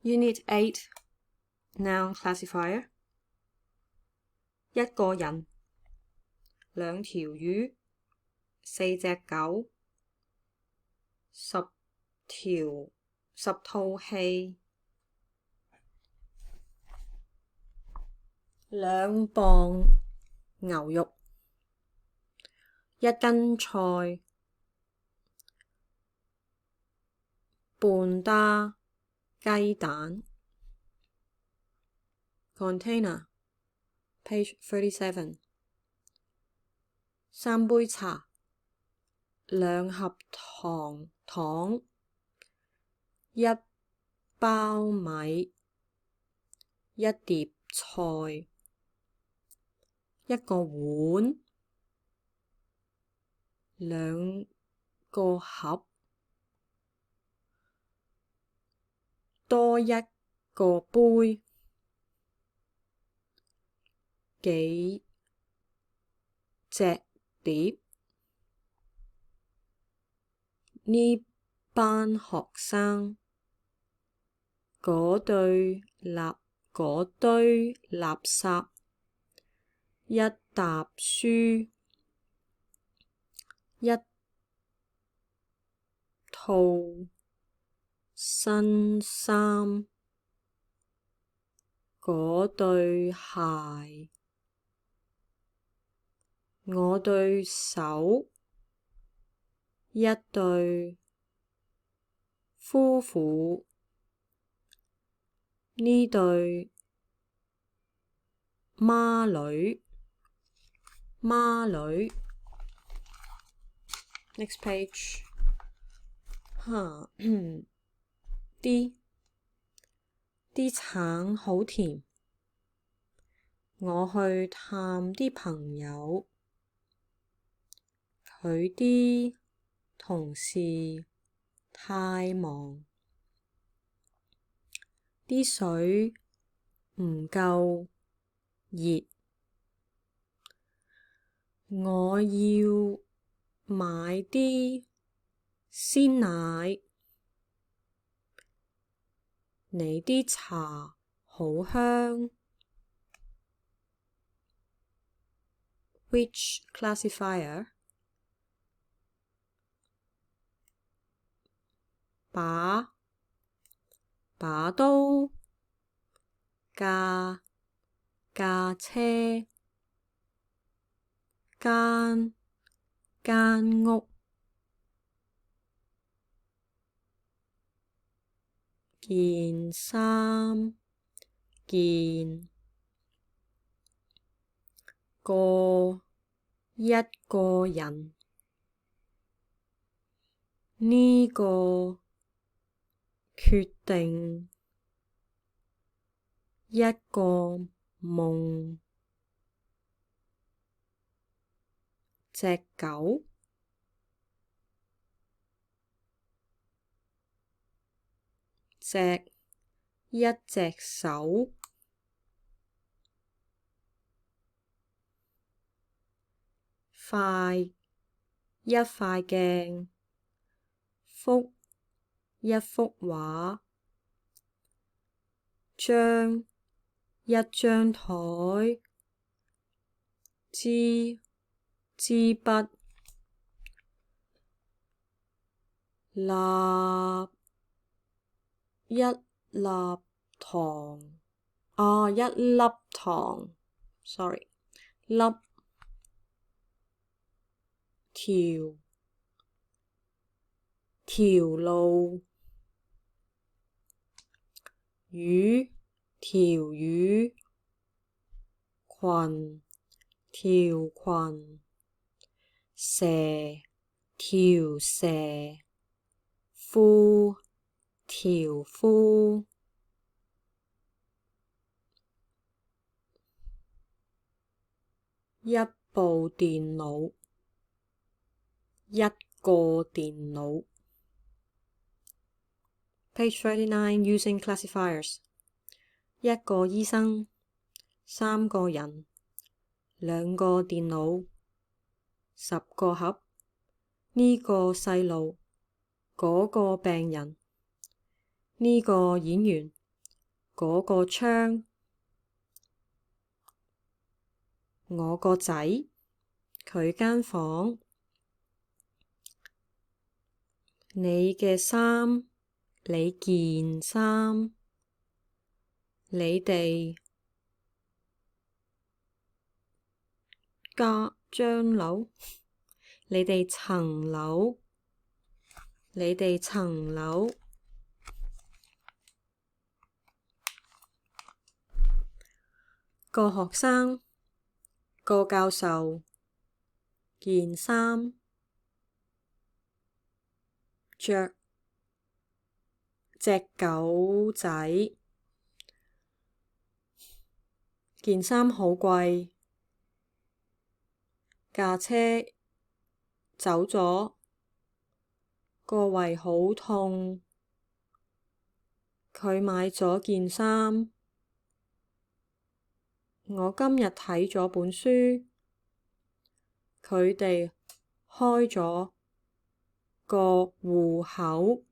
Unit 8 Noun classifier 一個人兩條魚四隻狗十套戲2磅牛肉1斤菜半打雞蛋 Container Page 37 3杯茶2盒糖1包米1碟菜1個碗2個盒多1個杯幾隻碟呢班學生嗰堆垃圾一沓書1套新衫嗰對鞋我對手一對夫婦呢對孖女Next page啲橙好甜我去探啲朋友佢啲同事太忙啲水唔夠熱我要買啲鮮奶你啲茶好香 Which classifier? 把刀架車間屋件衫一個人呢個決定一個夢隻狗一隻手一塊鏡一幅畫一張枱支筆一粒糖，sorry，條路條魚裙蛇條蛇褲條褲一部電腦一個電腦 Page 39 Using classifiers 1個醫生3個人2個電腦10個盒呢個細路嗰個病人呢個演員嗰個窗，我個仔，佢間房，你嘅衫，你件衫，你哋張樓，你哋層樓，你哋層樓，個學生，個教授，件衫，隻狗仔，件衫好貴，架車走咗，個胃好痛，佢買咗件衫，我今日睇咗本書，佢哋開咗個戶口。